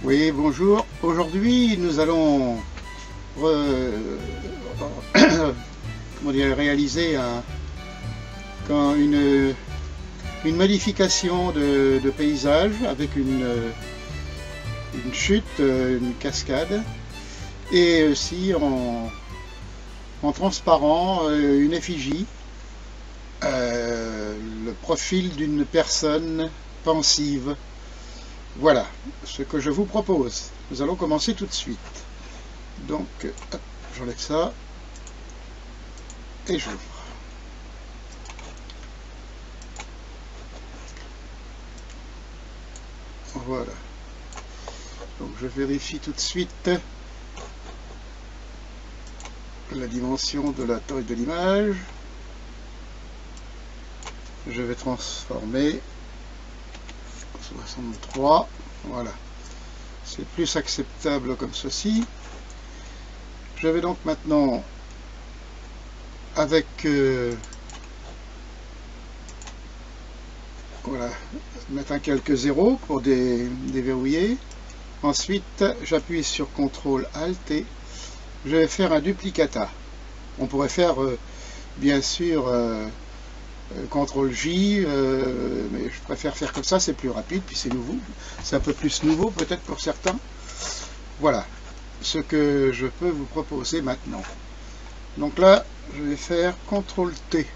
Oui, bonjour. Aujourd'hui, nous allons comment dire, réaliser une modification de paysage avec une chute, une cascade, et aussi en transparent une effigie, le profil d'une personne pensive. Voilà ce que je vous propose. Nous allons commencer tout de suite. Donc, j'enlève ça et j'ouvre. Voilà. Donc, je vérifie tout de suite la dimension de la taille de l'image. Je vais transformer 63. Voilà. C'est plus acceptable comme ceci. Je vais donc maintenant, avec voilà, mettre un quelques zéros pour déverrouiller. Ensuite, j'appuie sur CTRL ALT et je vais faire un duplicata. On pourrait faire bien sûr CTRL J, mais je préfère faire comme ça, c'est plus rapide, puis c'est nouveau. C'est un peu plus nouveau peut-être pour certains. Voilà ce que je peux vous proposer maintenant. Donc là, je vais faire CTRL T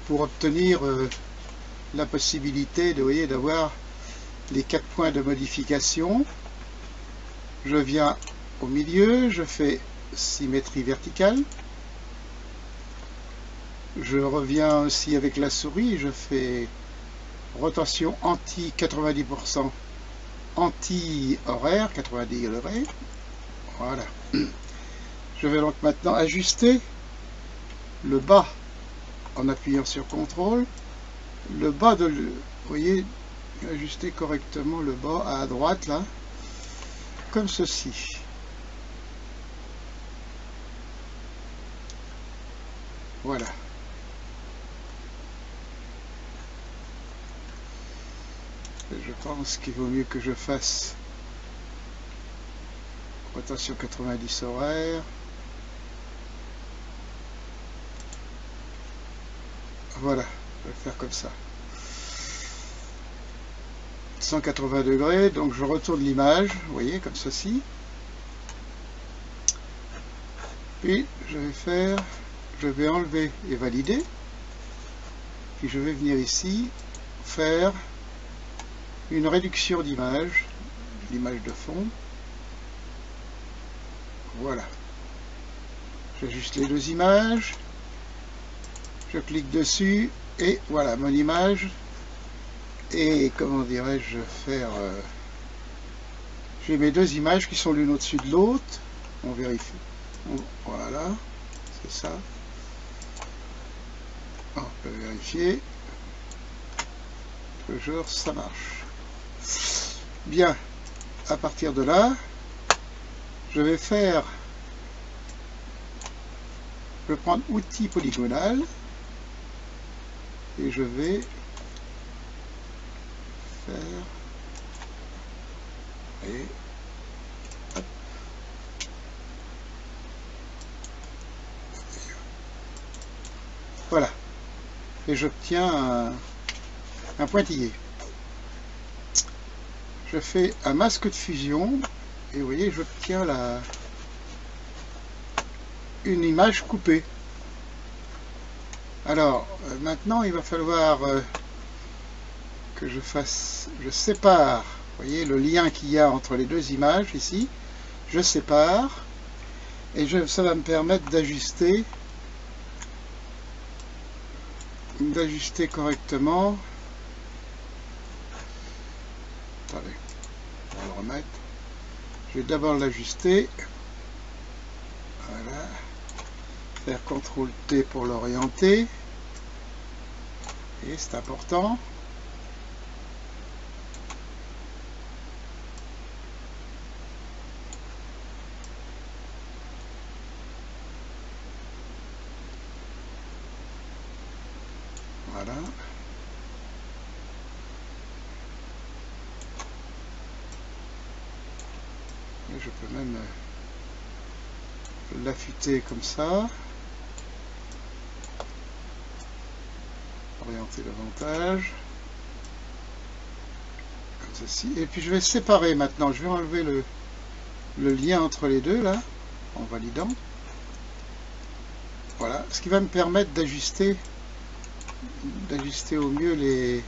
pour obtenir la possibilité de, voyez, d'avoir les 4 points de modification. Je viens au milieu, je fais symétrie verticale. Je reviens aussi avec la souris, je fais rotation anti 90%, anti-horaire, 90 degrés. Voilà. Je vais donc maintenant ajuster le bas en appuyant sur CTRL. Le bas de, vous voyez, ajuster correctement le bas à droite là, comme ceci. Voilà. Je pense qu'il vaut mieux que je fasse rotation 90 horaire. Voilà, je vais faire comme ça. 180 degrés, donc je retourne l'image, vous voyez, comme ceci. Puis je vais enlever et valider. Puis je vais venir ici, faire une réduction d'image, l'image de fond. Voilà. J'ajuste les deux images. Je clique dessus et voilà mon image. Et comment dirais-je, faire j'ai mes deux images qui sont l'une au-dessus de l'autre. On vérifie. Voilà, c'est ça. On peut vérifier. Toujours ça marche. Bien, à partir de là, je vais prendre outil polygonal et je vais faire et hop. Voilà, et j'obtiens un pointillé. Je fais un masque de fusion et vous voyez, j'obtiens une image coupée. Alors maintenant il va falloir que je sépare, vous voyez le lien qu'il y a entre les deux images ici, je sépare et ça va me permettre d'ajuster correctement. Attendez, on va le remettre. Je vais d'abord l'ajuster. Voilà. Faire CTRL T pour l'orienter. Et c'est important. Voilà. même l'affûter comme ça, orienter davantage, comme ceci, et puis je vais séparer maintenant, je vais enlever le lien entre les deux là, en validant. Voilà, ce qui va me permettre d'ajuster au mieux les...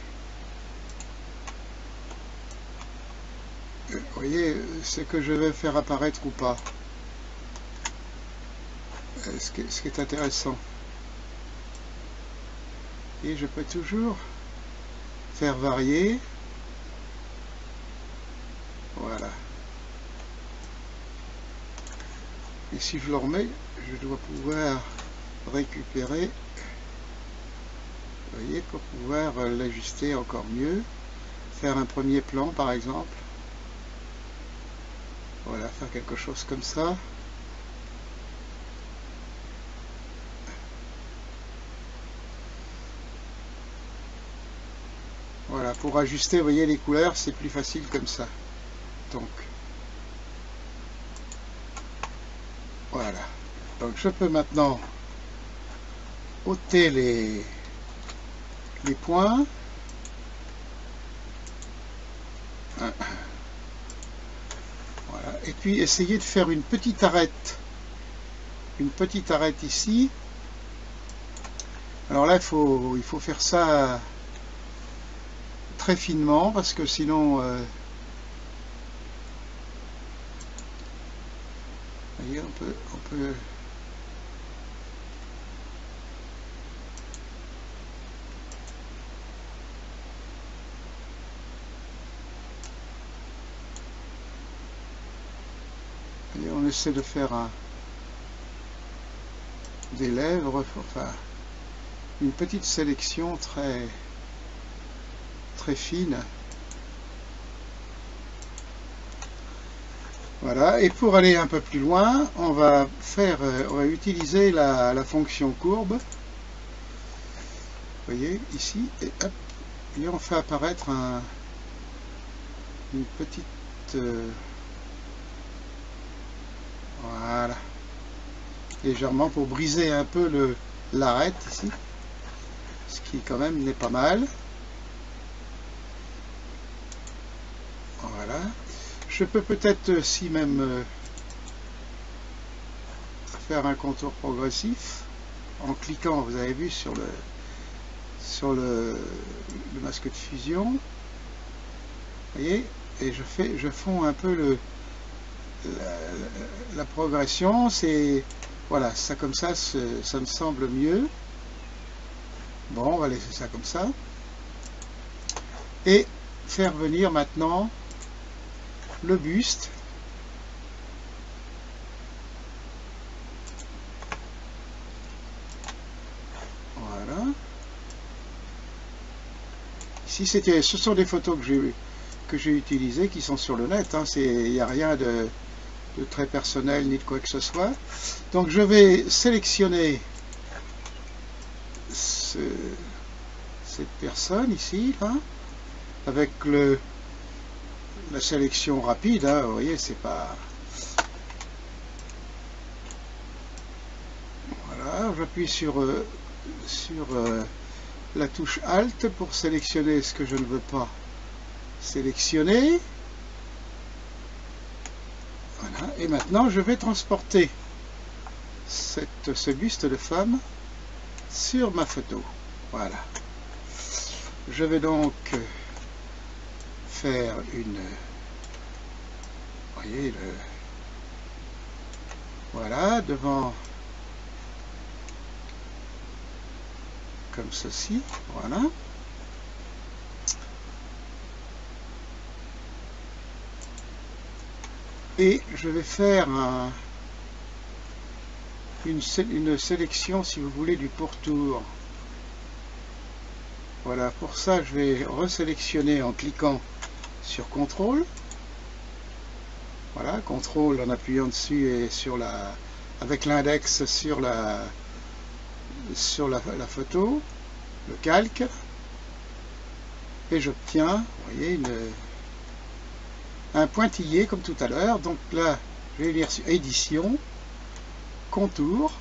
Vous voyez ce que je vais faire apparaître ou pas. Ce qui est intéressant. Et je peux toujours faire varier. Voilà. Et si je le remets, je dois pouvoir récupérer, vous voyez, pour pouvoir l'ajuster encore mieux. Faire un premier plan par exemple. Voilà, faire quelque chose comme ça. Voilà, pour ajuster, vous voyez, les couleurs, c'est plus facile comme ça. Donc, voilà. Donc, je peux maintenant ôter les points. Voilà. Et puis, essayer de faire une petite arête. Une petite arête ici. Alors là, il faut faire ça très finement parce que sinon vous voyez, on peut voyez, on essaie de faire des lèvres, enfin une petite sélection très fine. Voilà, et pour aller un peu plus loin, on va utiliser la fonction courbe. Vous voyez ici, et hop, et on fait apparaître une petite voilà, légèrement pour briser un peu l'arête ici, ce qui quand même n'est pas mal. Voilà, je peux peut-être aussi même faire un contour progressif en cliquant, vous avez vu, sur le masque de fusion. Vous voyez, et je fonds un peu la progression. C'est voilà, ça comme ça me semble mieux. Bon, on va laisser ça comme ça et faire venir maintenant le buste. Voilà. Ici, ce sont des photos que j'ai utilisées, qui sont sur le net. Hein. Il n'y a rien de très personnel ni de quoi que ce soit. Donc, je vais sélectionner cette personne ici, là, avec la sélection rapide, hein, vous voyez, c'est pas... Voilà, j'appuie sur la touche Alt pour sélectionner ce que je ne veux pas sélectionner. Voilà, et maintenant je vais transporter ce buste de femme sur ma photo. Voilà. Je vais donc faire une... Voyez, voilà, devant... Comme ceci, voilà. Et je vais faire une sélection, si vous voulez, du pourtour. Voilà, pour ça, je vais resélectionner en cliquant sur CTRL. Voilà, CTRL en appuyant dessus et avec l'index sur la photo, le calque, et j'obtiens, vous voyez, un pointillé comme tout à l'heure. Donc là, Je vais lire sur édition, contour.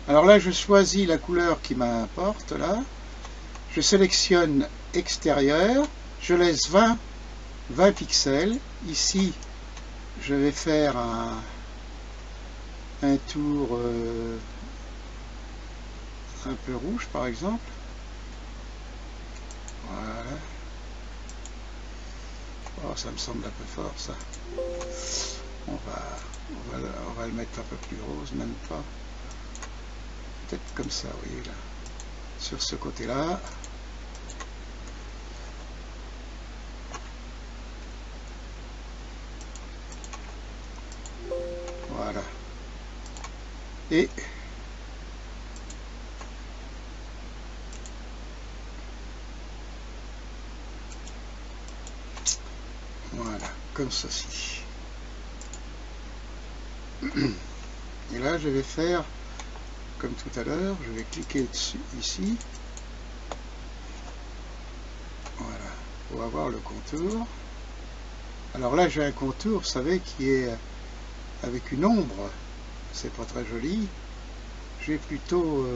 Alors là, je choisis la couleur qui m'importe là. Je sélectionne extérieur. Je laisse 20 pixels. Ici, je vais faire un tour un peu rouge par exemple. Voilà. Oh, ça me semble un peu fort ça. On va le mettre un peu plus rose, même pas. Peut-être comme ça, vous voyez là. Sur ce côté-là. Voilà. Et voilà, comme ceci. Et là, je vais faire comme tout à l'heure, je vais cliquer dessus ici. Voilà, pour avoir le contour. Alors là, j'ai un contour, vous savez, qui est avec une ombre. C'est pas très joli. J'ai plutôt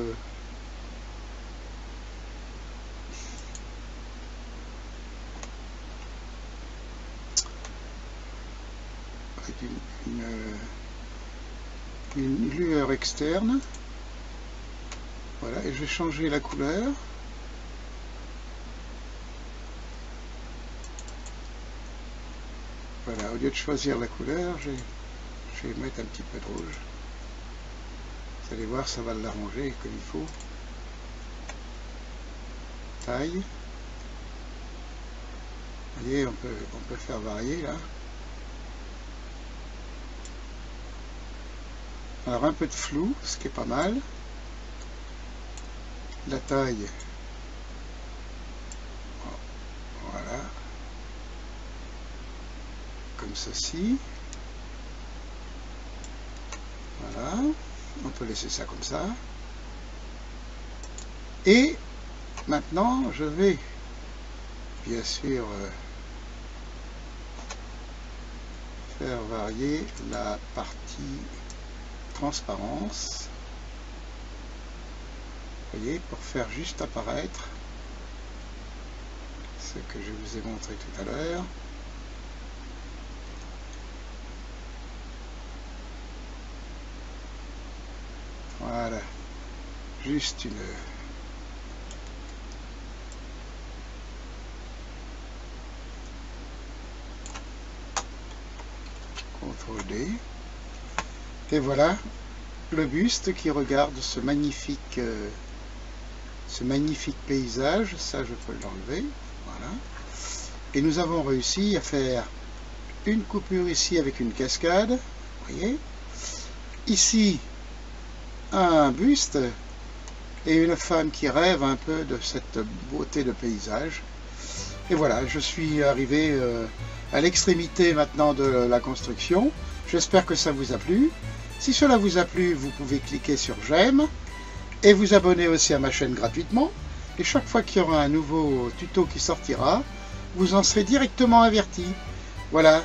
avec une lueur externe. Voilà, et je vais changer la couleur. Voilà, au lieu de choisir la couleur, je vais mettre un petit peu de rouge. Vous allez voir, ça va l'arranger comme il faut. Taille. Vous voyez, on peut faire varier là. Alors un peu de flou, ce qui est pas mal. La taille. Voilà. Comme ceci. Voilà. On peut laisser ça comme ça. Et maintenant, je vais bien sûr faire varier la partie transparence. Vous voyez, pour faire juste apparaître ce que je vous ai montré tout à l'heure. Voilà, juste une CTRL D. Et voilà le buste qui regarde ce magnifique paysage. Ça, je peux l'enlever. Voilà. Et nous avons réussi à faire une coupure ici avec une cascade. Vous voyez. Ici, un buste et une femme qui rêve un peu de cette beauté de paysage. Et voilà, je suis arrivé à l'extrémité maintenant de la construction. J'espère que ça vous a plu. Si cela vous a plu, vous pouvez cliquer sur j'aime et vous abonner aussi à ma chaîne gratuitement. Et chaque fois qu'il y aura un nouveau tuto qui sortira, vous en serez directement averti. Voilà,